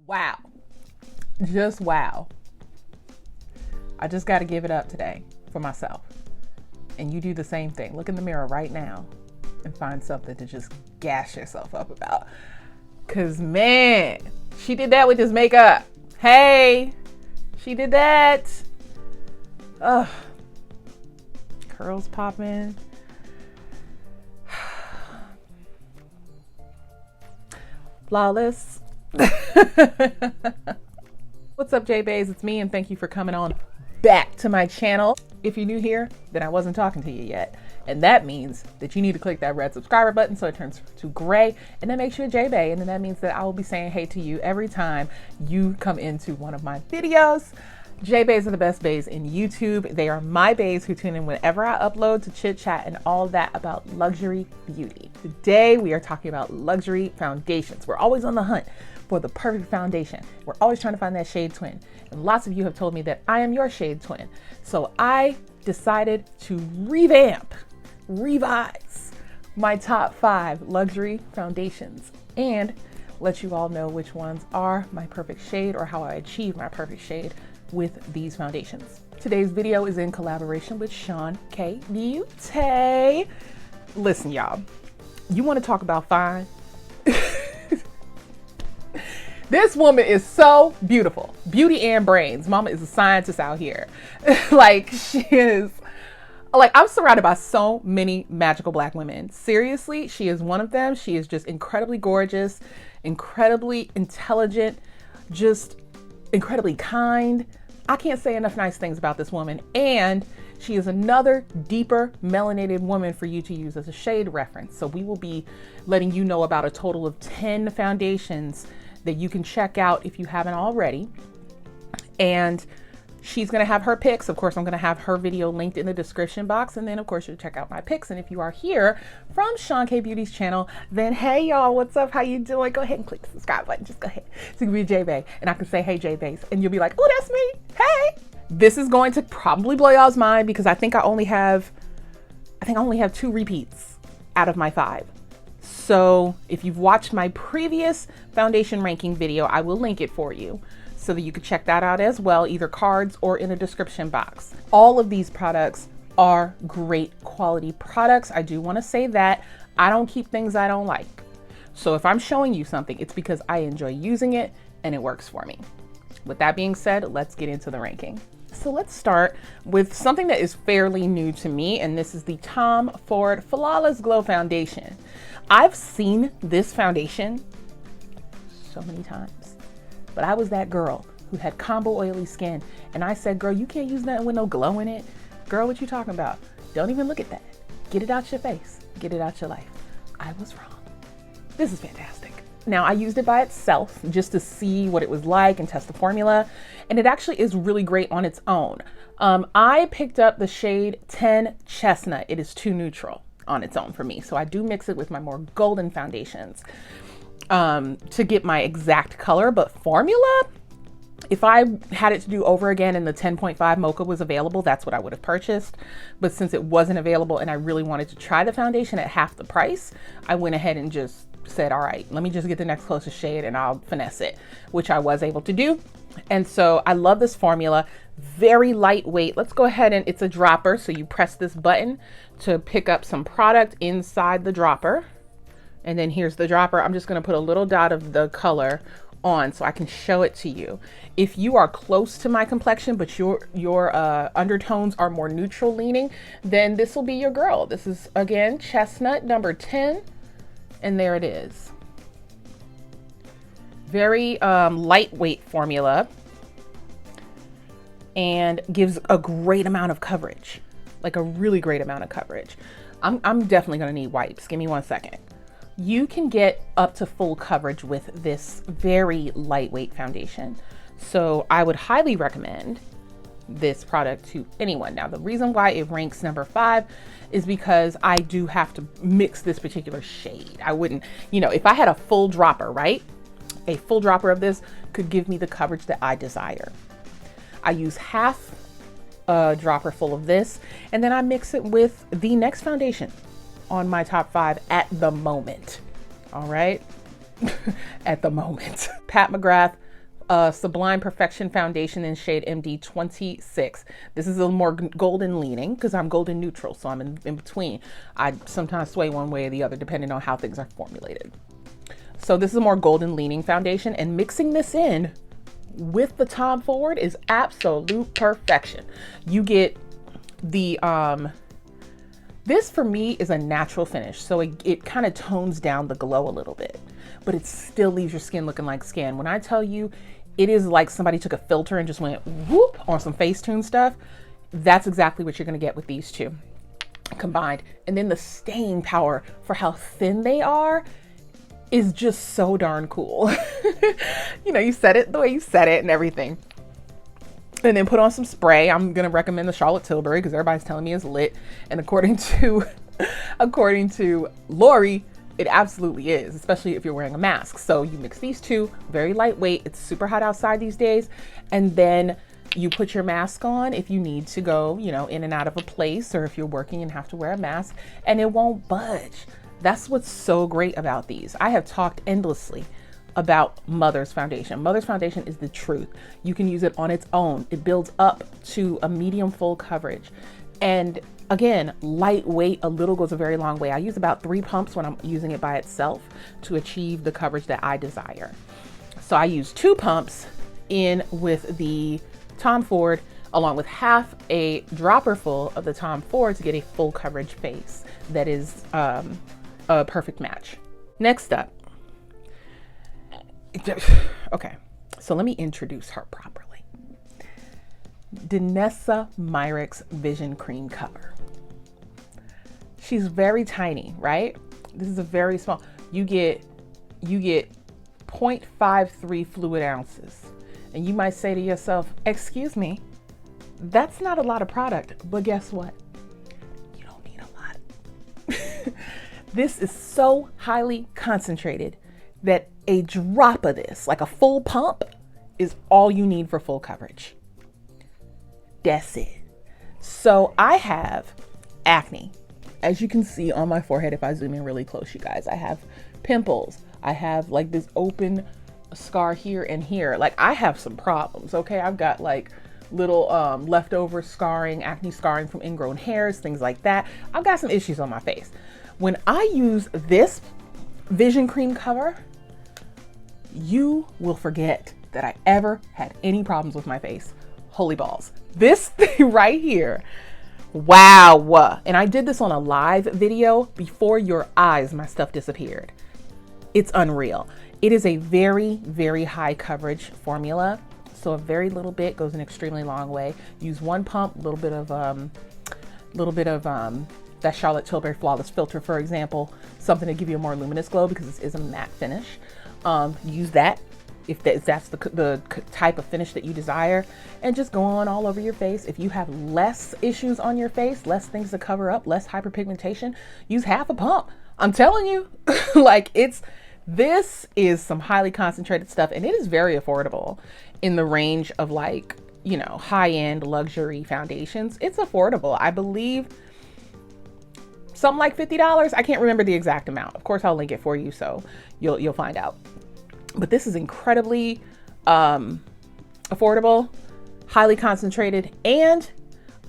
Wow. Just wow. I just got to give it up today for myself. And you do the same thing. Look in the mirror right now and find something to just gash yourself up about. Cause man, she did that with this makeup. Hey, she did that. Ugh. Curls popping. Flawless. What's up, J-Bays? It's me, and thank you for coming on back to my channel. If you're new here, then I wasn't talking to you yet. And that means that you need to click that red subscriber button so it turns to gray, and then make sure J-Bay, and then that means that I will be saying hey to you every time you come into one of my videos. J-Bays are the best bays in YouTube. They are my bays who tune in whenever I upload to chit chat and all that about luxury beauty. Today we are talking about luxury foundations. We're always on the hunt for the perfect foundation. We're always trying to find that shade twin. And lots of you have told me that I am your shade twin. So I decided to revise my top 5 luxury foundations and let you all know which ones are my perfect shade or how I achieve my perfect shade with these foundations. Today's video is in collaboration with SeanKBeauty. Listen, y'all, you want to talk about fine? This woman is so beautiful. Beauty and brains. Mama is a scientist out here. Like, she is, like, I'm surrounded by so many magical Black women. Seriously, she is one of them. She is just incredibly gorgeous, incredibly intelligent, just incredibly kind. I can't say enough nice things about this woman. And she is another deeper melanated woman for you to use as a shade reference. So we will be letting you know about a total of 10 foundations that you can check out if you haven't already. And she's gonna have her picks. Of course, I'm gonna have her video linked in the description box. And then of course you'll check out my picks. And if you are here from SeanKBeauty's channel, then hey y'all, what's up? How you doing? Go ahead and click the subscribe button. Just go ahead. So you can be J-Bay and I can say, hey J-Bays. And you'll be like, oh, that's me. Hey. This is going to probably blow y'all's mind because I think I only have 2 repeats out of my 5. So if you've watched my previous foundation ranking video, I will link it for you so that you can check that out as well, either cards or in the description box. All of these products are great quality products. I do want to say that I don't keep things I don't like. So if I'm showing you something, it's because I enjoy using it and it works for me. With that being said, let's get into the ranking. So let's start with something that is fairly new to me, and this is the Tom Ford Flawless Glow Foundation. I've seen this foundation so many times, but I was that girl who had combo oily skin, and I said, girl, you can't use nothing with no glow in it. Girl, what you talking about? Don't even look at that. Get it out your face. Get it out your life. I was wrong. This is fantastic. Now, I used it by itself just to see what it was like and test the formula, and it actually is really great on its own. I picked up the shade 10 Chestnut. It is too neutral on its own for me, so I do mix it with my more golden foundations to get my exact color. But formula, if I had it to do over again and the 10.5 Mocha was available, that's what I would have purchased. But since it wasn't available and I really wanted to try the foundation at half the price, I went ahead and just said, all right, let me just get the next closest shade and I'll finesse it, which I was able to do. And so I love this formula, very lightweight. Let's go ahead, and it's a dropper. So you press this button to pick up some product inside the dropper. And then here's the dropper. I'm just gonna put a little dot of the color on so I can show it to you. If you are close to my complexion, but your undertones are more neutral leaning, then this will be your girl. This is, again, Chestnut number 10. And there it is. Very lightweight formula and gives a great amount of coverage, like a really great amount of coverage. I'm definitely gonna need wipes. Give me 1 second. You can get up to full coverage with this very lightweight foundation. So I would highly recommend this product to anyone. Now, the reason why it ranks number 5 is because I do have to mix this particular shade. I wouldn't, you know, if I had a full dropper, right? A full dropper of this could give me the coverage that I desire. I use half a dropper full of this, and then I mix it with the next foundation on my top 5 at the moment. All right. At the moment. Pat McGrath Sublime Perfection Foundation in shade MD26. This is a more golden leaning because I'm golden neutral, so I'm in between. I sometimes sway one way or the other depending on how things are formulated. So this is a more golden leaning foundation, and mixing this in with the Tom Ford is absolute perfection. You get the this for me is a natural finish, so it kind of tones down the glow a little bit, but it still leaves your skin looking like skin. When I tell you it is like somebody took a filter and just went whoop on some Facetune stuff, that's exactly what you're going to get with these two combined. And then the staying power for how thin they are is just so darn cool. You know, you set it the way you set it and everything. And then put on some spray. I'm going to recommend the Charlotte Tilbury because everybody's telling me it's lit. And according to Lori, it absolutely is, especially if you're wearing a mask. So you mix these two, very lightweight. It's super hot outside these days. And then you put your mask on if you need to go, you know, in and out of a place, or if you're working and have to wear a mask, and it won't budge. That's what's so great about these. I have talked endlessly about Mother's Foundation. Mother's Foundation is the truth. You can use it on its own. It builds up to a medium full coverage. And again, lightweight, a little goes a very long way. I use about 3 pumps when I'm using it by itself to achieve the coverage that I desire. So I use 2 pumps in with the Tom Ford, along with half a dropper full of the Tom Ford to get a full coverage face that is a perfect match. Next up, okay, so let me introduce her properly. Danessa Myricks Vision Cream Cover. She's very tiny, right? This is a very small, you get 0.53 fluid ounces. And you might say to yourself, excuse me, that's not a lot of product, but guess what? You don't need a lot. This is so highly concentrated that a drop of this, like a full pump, is all you need for full coverage. That's it. So I have acne. As you can see on my forehead, if I zoom in really close, you guys, I have pimples. I have like this open scar here and here. Like, I have some problems, okay? I've got like little leftover scarring, acne scarring from ingrown hairs, things like that. I've got some issues on my face. When I use this vision cream cover, you will forget that I ever had any problems with my face. Holy balls. This thing right here, wow. And I did this on a live video. Before your eyes, my stuff disappeared. It's unreal. It is a very, very high coverage formula. So a very little bit goes an extremely long way. Use 1 pump, a little bit of that Charlotte Tilbury Flawless Filter, for example, something to give you a more luminous glow because this is a matte finish. Use that if that's the type of finish that you desire, and just go on all over your face. If you have less issues on your face, less things to cover up, less hyperpigmentation, use half a pump. I'm telling you, like, this is some highly concentrated stuff, and it is very affordable in the range of, like, you know, high-end luxury foundations. It's affordable. I believe something like $50. I can't remember the exact amount. Of course, I'll link it for you so you'll find out. But this is incredibly affordable, highly concentrated, and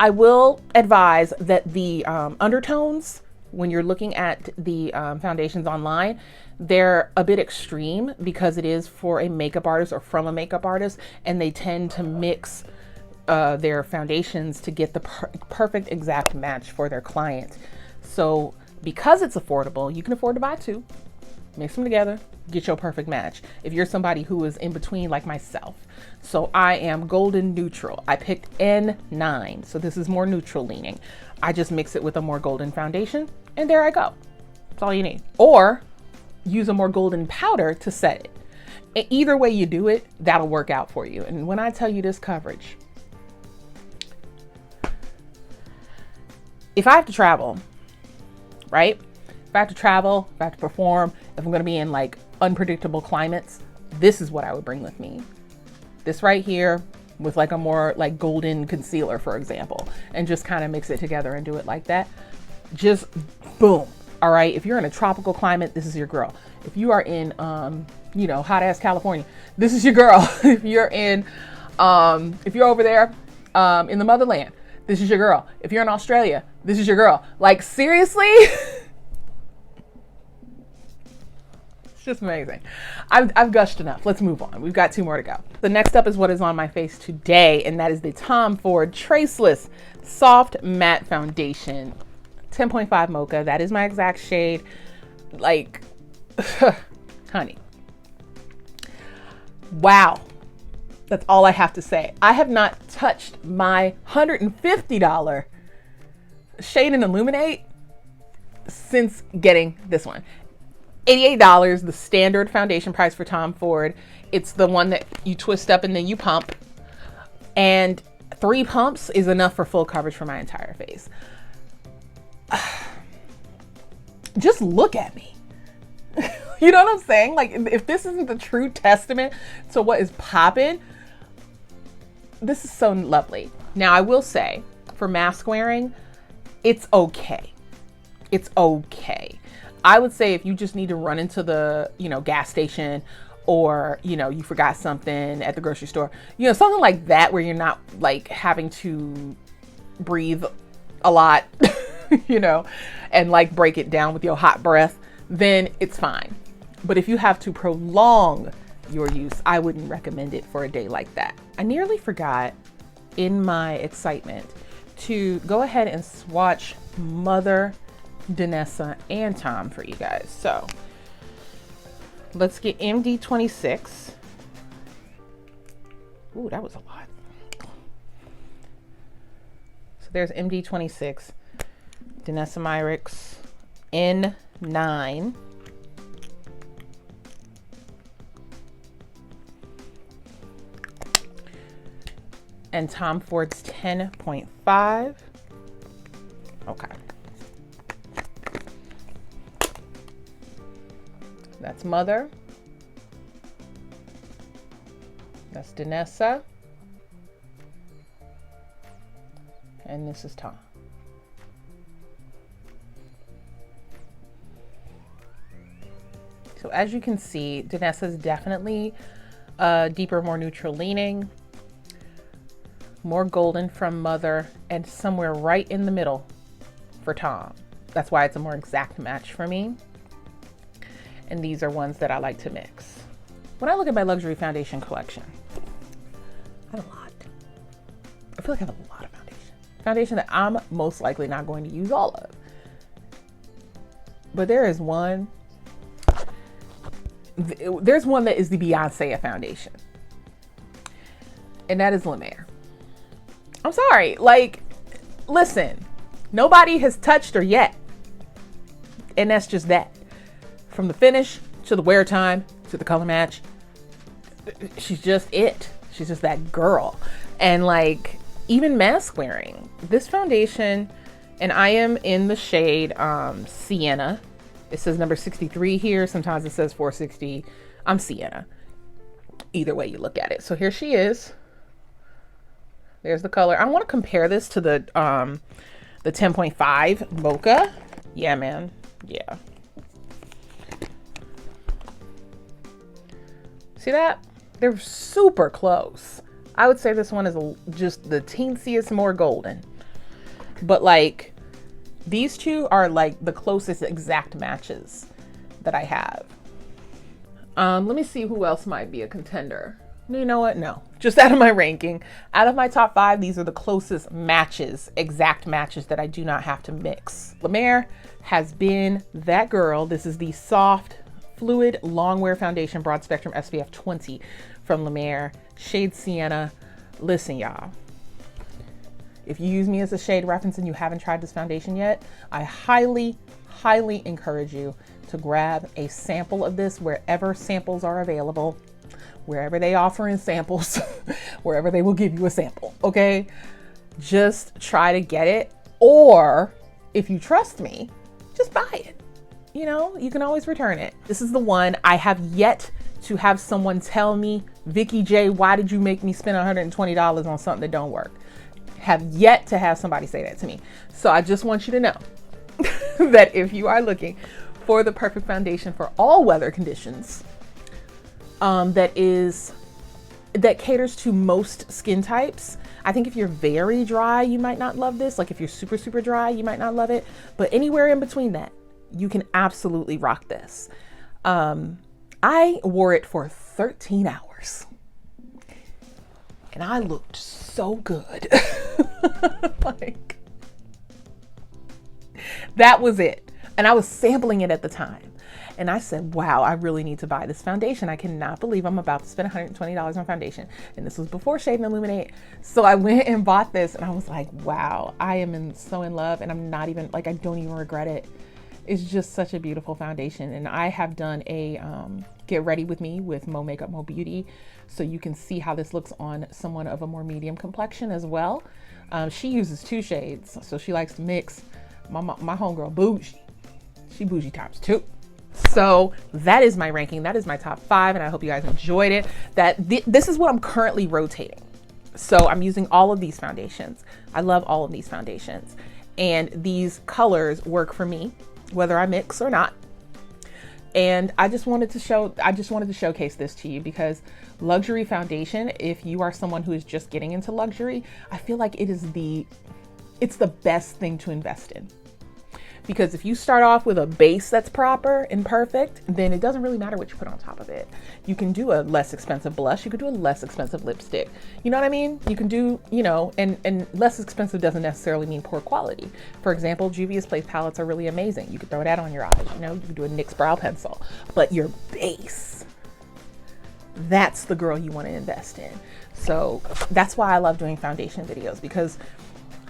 I will advise that the undertones, when you're looking at the foundations online, they're a bit extreme because it is for a makeup artist or from a makeup artist, and they tend to mix their foundations to get the perfect exact match for their client. So because it's affordable, you can afford to buy 2, mix them together, get your perfect match. If you're somebody who is in between like myself. So I am golden neutral. I picked N9. So this is more neutral leaning. I just mix it with a more golden foundation and there I go. That's all you need. Or use a more golden powder to set it. Either way you do it, that'll work out for you. And when I tell you this coverage, if I have to travel, right? If I have to travel, if I have to perform, if I'm going to be in like unpredictable climates, this is what I would bring with me. This right here with like a more like golden concealer, for example, and just kind of mix it together and do it like that. Just boom. All right. If you're in a tropical climate, this is your girl. If you are in you know, hot ass California, this is your girl. If you're in, if you're over there in the motherland, this is your girl. If you're in Australia, this is your girl. Like, seriously? It's just amazing. I've gushed enough. Let's move on. We've got 2 more to go. The next up is what is on my face today, and that is the Tom Ford Traceless Soft Matte Foundation 10.5 Mocha. That is my exact shade. Like, honey. Wow. That's all I have to say. I have not touched my $150 Shade and Illuminate since getting this one. $88, the standard foundation price for Tom Ford. It's the one that you twist up and then you pump. And 3 pumps is enough for full coverage for my entire face. Just look at me. You know what I'm saying? Like, if this isn't the true testament to what is popping, this is so lovely. Now, I will say, for mask wearing, it's okay. It's okay. I would say if you just need to run into the, you know, gas station, or, you know, you forgot something at the grocery store, you know, something like that where you're not like having to breathe a lot, you know, and like break it down with your hot breath, then it's fine. But if you have to prolong your use, I wouldn't recommend it for a day like that. I nearly forgot in my excitement to go ahead and swatch Mother, Danessa, and Tom for you guys. So let's get MD26. Ooh, that was a lot. So there's MD26, Danessa Myricks, N9. And Tom Ford's 10.5. Okay. That's Mother. That's Danessa. And this is Tom. So as you can see, Danessa is definitely deeper, more neutral leaning. More golden from Mother, and somewhere right in the middle for Tom. That's why it's a more exact match for me. And these are ones that I like to mix. When I look at my luxury foundation collection, I have a lot. I feel like I have a lot of foundation. Foundation that I'm most likely not going to use all of. But there is one. There's one that is the Beyonce of foundation. And that is La Mer. I'm sorry, like, listen, nobody has touched her yet. And that's just that. From the finish to the wear time to the color match, she's just it. She's just that girl. And like, even mask wearing, this foundation, and I am in the shade Sienna. It says number 63 here. Sometimes it says 460. I'm Sienna. Either way you look at it. So here she is. There's the color. I want to compare this to the 10.5 Mocha. Yeah, man. Yeah. See that? They're super close. I would say this one is just the teensiest, more golden. But like, these two are like the closest exact matches that I have. Let me see who else might be a contender. You know what? No, just out of my ranking, out of my top 5, these are the closest matches, exact matches that I do not have to mix. La Mer has been that girl. This is the soft, fluid, long wear foundation, broad spectrum SPF 20 from La Mer, shade Sienna. Listen, y'all, if you use me as a shade reference and you haven't tried this foundation yet, I highly, highly encourage you to grab a sample of this wherever samples are available. Wherever they offer in samples, wherever they will give you a sample, okay? Just try to get it. Or if you trust me, just buy it. You know, you can always return it. This is the one I have yet to have someone tell me, Vikeejeah, why did you make me spend $120 on something that don't work? Have yet to have somebody say that to me. So I just want you to know that if you are looking for the perfect foundation for all weather conditions, that caters to most skin types. I think if you're very dry, you might not love this. Like if you're super, super dry, you might not love it. But anywhere in between that, you can absolutely rock this. I wore it for 13 hours. And I looked so good. Like, that was it. And I was sampling it at the time. And I said, wow, I really need to buy this foundation. I cannot believe I'm about to spend $120 on foundation. And this was before Shade and Illuminate. So I went and bought this and I was like, wow, I am so in love. And I'm not even, like, I don't even regret it. It's just such a beautiful foundation. And I have done a get ready with me with Mo Makeup, Mo Beauty. So you can see how this looks on someone of a more medium complexion as well. She uses 2 shades. So she likes to mix. My homegirl bougie. She bougie times 2. So that is my ranking. That is my top 5. And I hope you guys enjoyed it. This is what I'm currently rotating. So I'm using all of these foundations. I love all of these foundations. And these colors work for me, whether I mix or not. And I just wanted to showcase this to you because luxury foundation, if you are someone who is just getting into luxury, I feel like it's the best thing to invest in. Because if you start off with a base that's proper and perfect, then it doesn't really matter what you put on top of it. You can do a less expensive blush. You could do a less expensive lipstick. You know what I mean? You can do, you know, and less expensive doesn't necessarily mean poor quality. For example, Juvia's Place palettes are really amazing. You could throw that on your eyes, you know, you could do a NYX brow pencil. But your base, that's the girl you want to invest in. So that's why I love doing foundation videos, because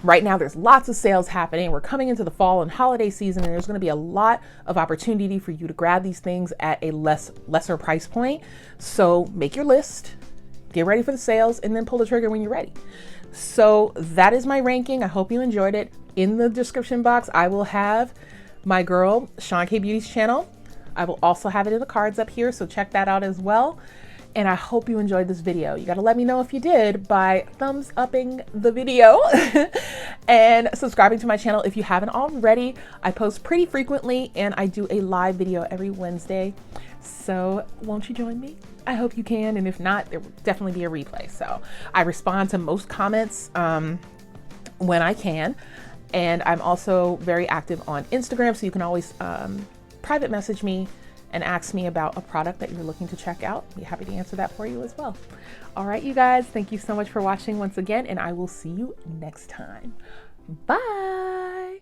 right now there's lots of sales happening. We're coming into the fall and holiday season, and there's going to be a lot of opportunity for you to grab these things at a lesser price point. So make your list, get ready for the sales, and then pull the trigger when you're ready. So that is my ranking. I hope you enjoyed it. In the description box, I will have my girl SeanKBeauty's channel. I will also have it in the cards up here, so check that out as well. And I hope you enjoyed this video. You gotta let me know if you did by thumbs upping the video and subscribing to my channel if you haven't already. I post pretty frequently and I do a live video every Wednesday. So won't you join me? I hope you can. And if not, there will definitely be a replay. So I respond to most comments when I can. And I'm also very active on Instagram. So you can always private message me and ask me about a product that you're looking to check out. I'd be happy to answer that for you as well. All right, you guys, thank you so much for watching once again, and I will see you next time. Bye.